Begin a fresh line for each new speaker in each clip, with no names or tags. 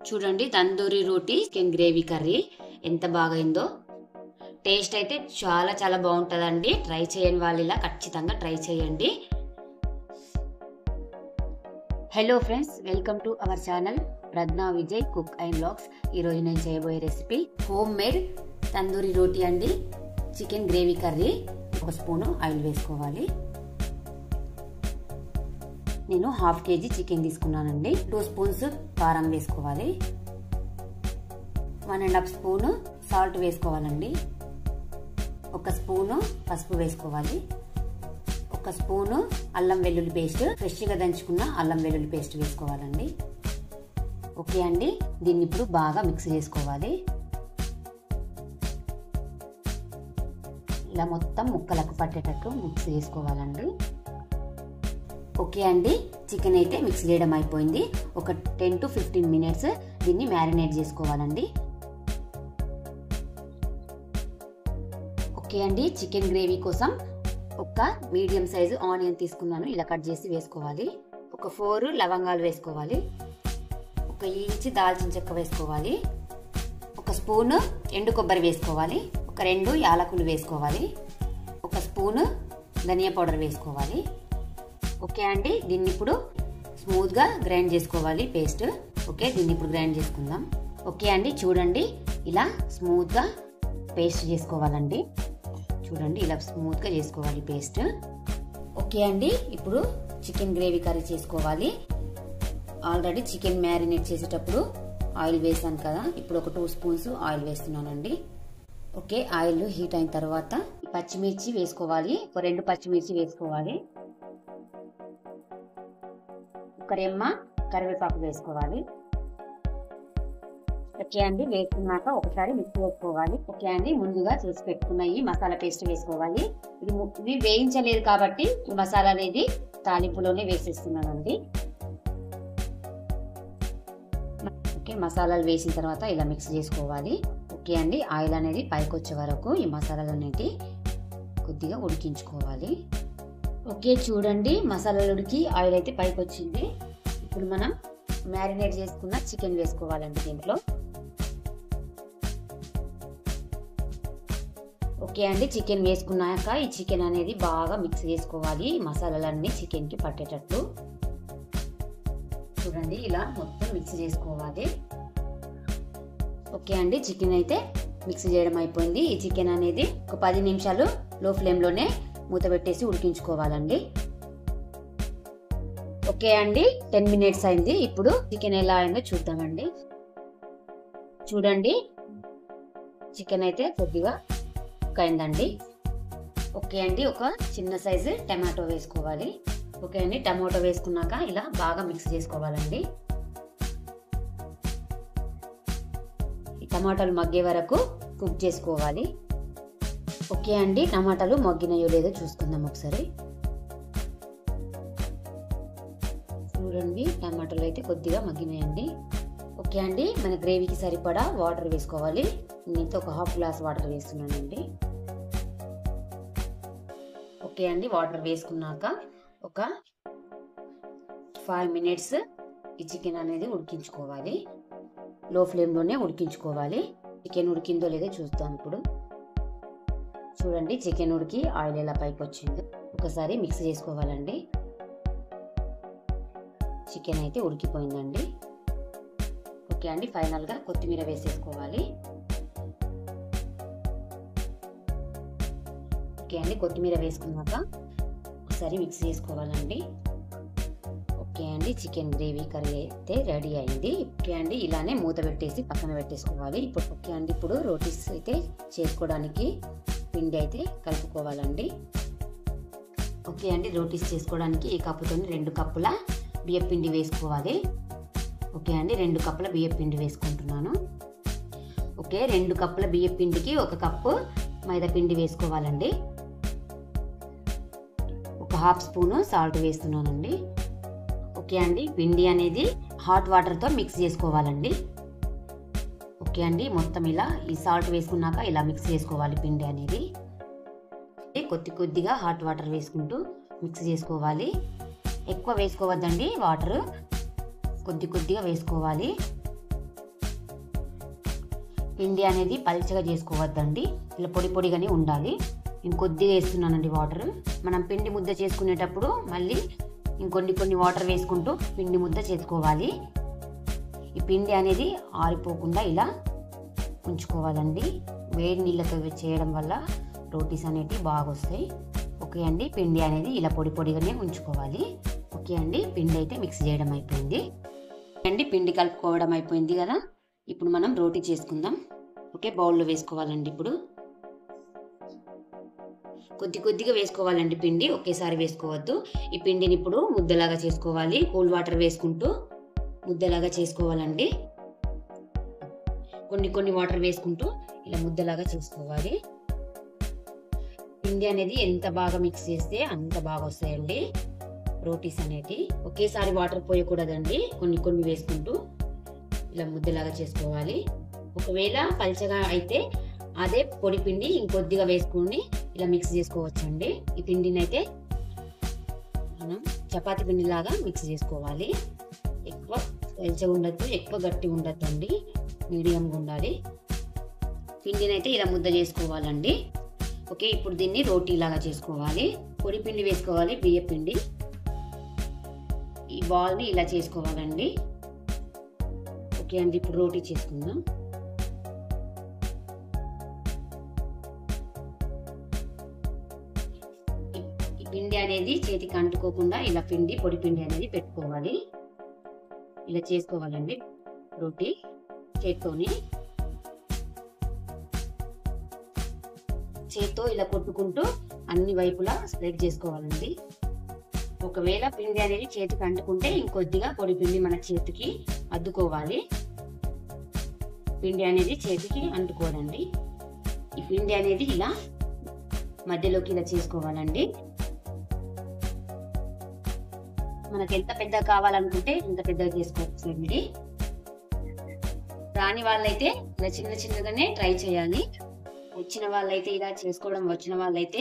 చూడండి తందూరి రోటీ chicken gravy curry ఎంత బాగైందో. Taste అయితే చాలా చాలా బాగుంటుందండి. ట్రై చేయని వాళ్ళు ఇలా ఖచ్చితంగా ట్రై చేయండి. Hello friends, welcome to our channel Pragya Vijay cook and vlogs. ఈరోజు నేను చేయబోయే recipe home made tandoori roti అండి. Chicken gravy curry. 1 spoon oil వేసుకోవాలి. నేను 1/2 kg చికెన్ తీసుకున్నానండి. 2 స్పూన్స్ కారం వేసుకోవాలి. 1.5 స్పూను సాల్ట్ వేసుకోవాలండి. 1 స్పూను పసుపు వేసుకోవాలి. 1 స్పూను అల్లం వెల్లుల్లి పేస్ట్, ఫ్రెష్గా దంచుకున్న అల్లం వెల్లుల్లి పేస్ట్ వేసుకోవాలండి. ఓకే అండి, దీన్ని ఇప్పుడు బాగా మిక్స్ చేసుకోవాలి. ఇలా మొత్తం ముక్కలకు పట్టేటట్టు మిక్స్ చేసుకోవాలండి. ఓకే అండి, చికెన్ అయితే మిక్స్ చేయడం అయిపోయింది. ఒక 10 to 15 మినిట్స్ దీన్ని మ్యారినేట్ చేసుకోవాలండి. ఓకే అండి, చికెన్ గ్రేవీ కోసం ఒక మీడియం సైజు ఆనియన్ తీసుకున్నాను. ఇలా కట్ చేసి వేసుకోవాలి. ఒక 4 లవంగాలు వేసుకోవాలి. 1 ఇంచ్ దాల్చిన చెక్క వేసుకోవాలి. 1 స్పూను ఎండు కొబ్బరి వేసుకోవాలి. 2 యాలకులు వేసుకోవాలి. 1 స్పూను ధనియా పౌడర్ వేసుకోవాలి. ఓకే అండి, దీన్ని ఇప్పుడు స్మూత్గా గ్రైండ్ చేసుకోవాలి పేస్ట్. ఓకే, దీన్ని ఇప్పుడు గ్రైండ్ చేసుకుందాం. ఓకే అండి, చూడండి ఇలా స్మూత్గా పేస్ట్ చేసుకోవాలండి. చూడండి ఇలా స్మూత్గా చేసుకోవాలి పేస్ట్. ఓకే అండి, ఇప్పుడు చికెన్ గ్రేవీ కర్రీ చేసుకోవాలి. ఆల్రెడీ చికెన్ మ్యారినేట్ చేసేటప్పుడు ఆయిల్ వేసాను కదా, ఇప్పుడు ఒక 2 స్పూన్స్ ఆయిల్ వేస్తున్నానండి. ఓకే, ఆయిల్ హీట్ అయిన తర్వాత పచ్చిమిర్చి వేసుకోవాలి. ఒక 2 పచ్చిమిర్చి వేసుకోవాలి. 1 రెమ్మ కరివేపాకు వేసుకోవాలి. ఓకే అండి, వేసుకున్నాక ఒకసారి మిక్స్ చేసుకోవాలి. ఓకే అండి, ముందుగా చేసి పెట్టుకున్న ఈ మసాలా పేస్ట్ వేసుకోవాలి. ఇది వేయించలేదు కాబట్టి ఈ మసాలా అనేది తాలింపులోనే వేసేస్తున్నానండి. ఓకే, మసాలాలు వేసిన తర్వాత ఇలా మిక్స్ చేసుకోవాలి. ఓకే అండి, ఆయిల్ అనేది పైకి వచ్చే వరకు ఈ మసాలాలు అనేది కొద్దిగా ఉడికించుకోవాలి. ఓకే, చూడండి మసాలాలు ఉడికి ఆయిల్ అయితే పైకి వచ్చింది. ఇప్పుడు మనం మ్యారినేట్ చేసుకున్న చికెన్ వేసుకోవాలండి దీంట్లో. ఓకే అండి, చికెన్ వేసుకున్నాక ఈ చికెన్ అనేది బాగా మిక్స్ చేసుకోవాలి. మసాలాలన్నీ చికెన్కి పట్టేటట్టు చూడండి ఇలా మొత్తం మిక్స్ చేసుకోవాలి. ఓకే అండి, చికెన్ అయితే మిక్స్ చేయడం అయిపోయింది. ఈ చికెన్ అనేది ఒక 10 నిమిషాలు లో ఫ్లేమ్లోనే మూత పెట్టేసి ఉడికించుకోవాలండి. ఓకే అండి, 10 మినిట్స్ అయింది. ఇప్పుడు చికెన్ ఎలా అయిందో చూద్దామండి. చూడండి చికెన్ అయితే కొద్దిగా అయిందండి. ఓకే అండి, ఒక చిన్న సైజు టమాటో వేసుకోవాలి. ఓకే అండి, టమాటో వేసుకున్నాక ఇలా బాగా మిక్స్ చేసుకోవాలండి. ఈ టమాటాలు మగ్గే వరకు కుక్ చేసుకోవాలి. ఓకే అండి, టమాటాలు మగ్గినాయో లేదో చూసుకుందాం ఒకసారి. చూడండి టమాటాలు అయితే కొద్దిగా మగ్గినాయండి. ఓకే అండి, మన గ్రేవీకి సరిపడా వాటర్ వేసుకోవాలి. నేనైతే ఒక 1/2 గ్లాస్ వాటర్ వేస్తున్నానండి. ఓకే అండి, వాటర్ వేసుకున్నాక ఒక 5 మినిట్స్ ఈ చికెన్ అనేది ఉడికించుకోవాలి. లో ఫ్లేమ్లోనే ఉడికించుకోవాలి. చికెన్ ఉడికిందో లేదో చూద్దాం ఇప్పుడు. చూడండి చికెన్ ఉడికి ఆయిల్ ఎలా పైకి వచ్చిందో ఒకసారి మిక్స్ చేసుకోవాలండి. చికెన్ అయితే ఉడికిపోయిందండి. ఓకే అండి, ఫైనల్గా కొత్తిమీర వేసేసుకోవాలి. ఓకే అండి, కొత్తిమీర వేసుకున్నాక ఒకసారి మిక్స్ చేసుకోవాలండి. ఓకే అండి, చికెన్ గ్రేవీ కర్రీ అయితే రెడీ అయింది. ఓకే అండి, ఇలానే మూత పెట్టేసి పక్కన పెట్టేసుకోవాలి. ఇప్పుడు ఓకే అండి, ఇప్పుడు రోటీస్ అయితే చేసుకోవడానికి పిండి అయితే కలుపుకోవాలండి. ఓకే అండి, రోటీస్ చేసుకోవడానికి ఈ కప్పుతో 2 కప్పుల బియ్యం పిండి వేసుకోవాలి. ఓకే అండి, 2 కప్పుల బియ్యం పిండి వేసుకుంటున్నాను. ఓకే, 2 కప్పుల బియ్యం పిండికి 1 కప్పు మైదా పిండి వేసుకోవాలండి. ఒక 1/2 స్పూను సాల్ట్ వేస్తున్నానండి. ఓకే అండి, పిండి అనేది హాట్ వాటర్తో మిక్స్ చేసుకోవాలండి. ఓకే అండి, మొత్తం ఇలా ఈ సాల్ట్ వేసుకున్నాక ఇలా మిక్స్ చేసుకోవాలి పిండి అనేది. కొద్దిగా హాట్ వాటర్ వేసుకుంటూ మిక్స్ చేసుకోవాలి. ఎక్కువ వేసుకోవద్దండి వాటర్, కొద్దిగా వేసుకోవాలి. పిండి అనేది పల్చగా చేసుకోవద్దండి, ఇలా పొడి పొడిగానే ఉండాలి. ఇంకొద్దిగా వేస్తున్నానండి వాటర్. మనం పిండి ముద్ద చేసుకునేటప్పుడు మళ్ళీ కొన్ని వాటర్ వేసుకుంటూ పిండి ముద్ద చేసుకోవాలి. ఈ పిండి అనేది ఆరిపోకుండా ఇలా ఉంచుకోవాలండి. వేడి నీళ్ళతో చేయడం వల్ల రోటీస్ అనేటివి బాగా వస్తాయి. ఓకే అండి, పిండి అనేది ఇలా పొడి పొడిగానే ఉంచుకోవాలి. ఓకే అండి, పిండి అయితే మిక్స్ చేయడం అయిపోయింది అండి. పిండి కలుపుకోవడం అయిపోయింది కదా, ఇప్పుడు మనం రోటీ చేసుకుందాం. ఓకే, బౌల్లో వేసుకోవాలండి. ఇప్పుడు కొద్దిగా వేసుకోవాలండి పిండి, ఒకేసారి వేసుకోవద్దు. ఈ పిండిని ఇప్పుడు ముద్దలాగా చేసుకోవాలి. కూల్ వాటర్ వేసుకుంటూ ముద్దలాగా చేసుకోవాలండి. కొన్ని వాటర్ వేసుకుంటూ ఇలా ముద్దలాగా చేసుకోవాలి. పిండి అనేది ఎంత బాగా మిక్స్ చేస్తే అంత బాగా వస్తాయండి రోటీస్ అనేటి. ఒకేసారి వాటర్ పోయకూడదండి, కొన్ని వేసుకుంటూ ఇలా ముద్దలాగా చేసుకోవాలి. ఒకవేళ పల్చగా అయితే అదే పొడి పిండి ఇంకొద్దిగా వేసుకుని ఇలా మిక్స్ చేసుకోవచ్చండి. ఈ పిండిని అయితే మనం చపాతీ పిండి లాగా మిక్స్ చేసుకోవాలి. ఎక్కువ పల్చగా ఉండద్దు, ఎక్కువ గట్టి ఉండద్దు అండి, మీడియంగా ఉండాలి. పిండిని అయితే ఇలా ముద్ద చేసుకోవాలండి. ఓకే, ఇప్పుడు దీన్ని రోటీ లాగా చేసుకోవాలి. పొడి పిండి వేసుకోవాలి, బియ్య పిండి. ఈ బాల్ని ఇలా చేసుకోవాలండి. ఓకే అండి, ఇప్పుడు రోటీ చేసుకుందాం. ఈ పిండి అనేది చేతికి అంటుకోకుండా ఇలా పొడి పిండి అనేది పెట్టుకోవాలి. ఇలా చేసుకోవాలండి రోటీ చేత్తో ఇలా కొట్టుకుంటూ అన్ని వైపులా స్ప్రెడ్ చేసుకోవాలండి. ఒకవేళ పిండి అనేది చేతికి అంటుకుంటే ఇంకొద్దిగా పొడి పిండి మన చేతికి అద్దుకోవాలి. పిండి అనేది చేతికి అంటుకోదండి. ఈ పిండి అనేది ఇలా మధ్యలోకి ఇలా చేసుకోవాలండి. మనకి ఎంత పెద్దగా కావాలనుకుంటే ఇంత పెద్దగా చేసుకోవచ్చు అండి. రాని వాళ్ళైతే ఇలా చిన్నగానే ట్రై చేయాలి. వచ్చిన వాళ్ళైతే ఇలా చేసుకోవడం వచ్చిన వాళ్ళైతే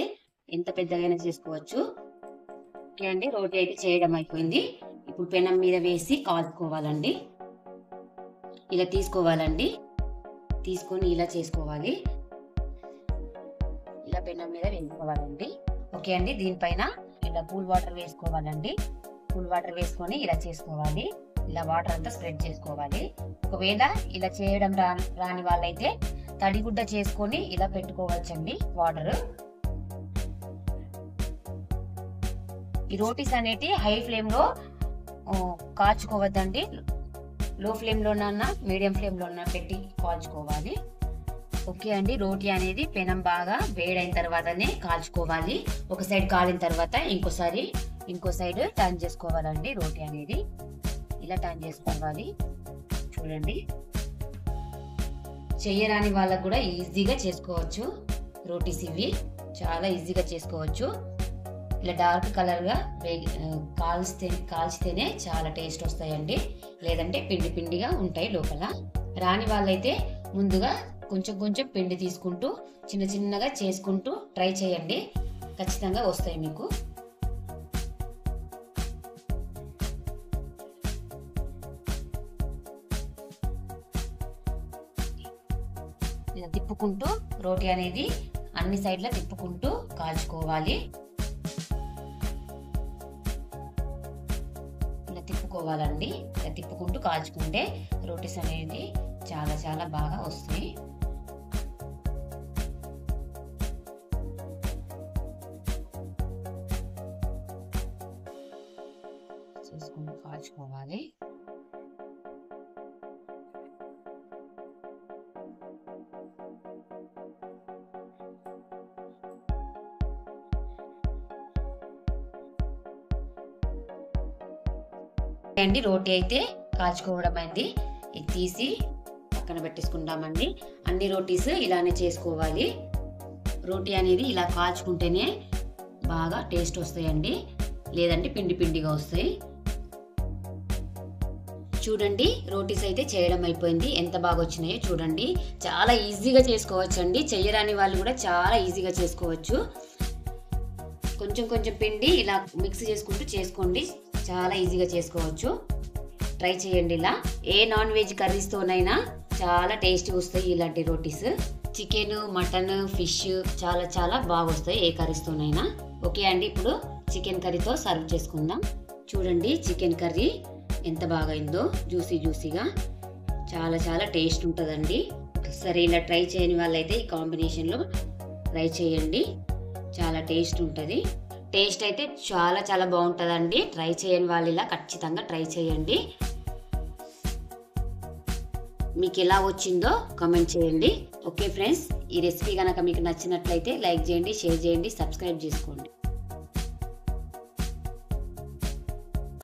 ఎంత పెద్దగా చేసుకోవచ్చు. ఓకే అండి, రోటీ అయితే చేయడం అయిపోయింది. ఇప్పుడు పెనం మీద వేసి కాల్చుకోవాలండి. ఇలా తీసుకోవాలండి, తీసుకొని ఇలా చేసుకోవాలి. ఇలా పెనం మీద వేసుకోవాలండి. ఓకే అండి, దీనిపైన ఇలా కూల్ వాటర్ వేసుకోవాలండి. కూల్ వాటర్ వేసుకొని ఇలా చేసుకోవాలి. ఇలా వాటర్ అంతా స్ప్రెడ్ చేసుకోవాలి. ఒకవేళ ఇలా చేయడం రాని వాళ్ళైతే తడిగుడ్డ చేసుకొని ఇలా పెట్టుకోవచ్చండి వాటర్. ఈ రోటీస్ అనేటి హై ఫ్లేమ్ లో కాల్చుకోవద్దండి, లో ఫ్లేమ్ లోనన్నా మీడియం ఫ్లేమ్ లోనన్నా పెట్టి కాల్చుకోవాలి. ఓకే అండి, రోటీ అనేది పెనం బాగా వేడైన తర్వాతనే కాల్చుకోవాలి. ఒక సైడ్ కాలిన తర్వాత ఇంకో సైడ్ టర్న్ చేసుకోవాలండి. రోటీ అనేది ఇలా టర్న్ చేసుకోవాలి. చూడండి, చెయ్యరాని వాళ్ళకు కూడా ఈజీగా చేసుకోవచ్చు రోటీస్. ఇవి చాలా ఈజీగా చేసుకోవచ్చు. ఇలా డార్క్ కలర్ గా కాల్చితేనే చాలా టేస్ట్ వస్తాయండి, లేదంటే పిండిగా ఉంటాయి లోపల. రాని వాళ్ళైతే ముందుగా కొంచెం పిండి తీసుకుంటూ చిన్నగా చేసుకుంటూ ట్రై చేయండి, ఖచ్చితంగా వస్తాయి మీకు. ఇలా తిప్పుకుంటూ రోటీ అనేది అన్ని సైడ్ల తిప్పుకుంటూ కాల్చుకోవాలి. ఇలా తిప్పుకోవాలండి. ఇలా తిప్పుకుంటూ కాల్చుకుంటే రోటీస్ అనేది చాలా బాగా వస్తాయి. చూసుకుంటూ కాల్చుకోవాలి. అండి, రోటీ అయితే కాల్చుకోవడం అయింది. ఇది తీసి పక్కన పెట్టేసుకుంటామండి. అన్ని రోటీస్ ఇలానే చేసుకోవాలి. రోటీ అనేది ఇలా కాల్చుకుంటేనే బాగా టేస్ట్ వస్తాయండి, లేదంటే పిండిగా వస్తాయి. చూడండి, రోటీస్ అయితే చేయడం అయిపోయింది. ఎంత బాగా వచ్చినాయో చూడండి. చాలా ఈజీగా చేసుకోవచ్చండి, చెయ్యరాని వాళ్ళు కూడా చాలా ఈజీగా చేసుకోవచ్చు. కొంచెం పిండి ఇలా మిక్స్ చేసుకుంటూ చేసుకోండి, చాలా ఈజీగా చేసుకోవచ్చు. ట్రై చేయండి. ఇలా ఏ నాన్ వెజ్ కర్రీస్తోనైనా చాలా టేస్టీ వస్తాయి ఇలాంటి రోటీస్. చికెన్, మటన్, ఫిష్ చాలా చాలా బాగా వస్తాయి ఏ కర్రీస్తోనైనా. ఓకే అండి, ఇప్పుడు చికెన్ కర్రీతో సర్వ్ చేసుకుందాం. చూడండి చికెన్ కర్రీ ఎంత బాగా అయిందో, జ్యూసీగా చాలా చాలా టేస్ట్ ఉంటుందండి. సరే ఇలా ట్రై చేయని వాళ్ళైతే ఈ కాంబినేషన్లో ట్రై చేయండి, చాలా టేస్ట్ ఉంటుంది. టేస్ట్ అయితే చాలా చాలా బాగుంటుందండి. ట్రై చేయని వాళ్ళు ఇలా ఖచ్చితంగా ట్రై చేయండి. మీకు ఎలా వచ్చిందో కామెంట్ చేయండి. ఓకే ఫ్రెండ్స్, ఈ రెసిపీ కనుక మీకు నచ్చినట్లయితే లైక్ చేయండి, షేర్ చేయండి, సబ్స్క్రైబ్ చేసుకోండి.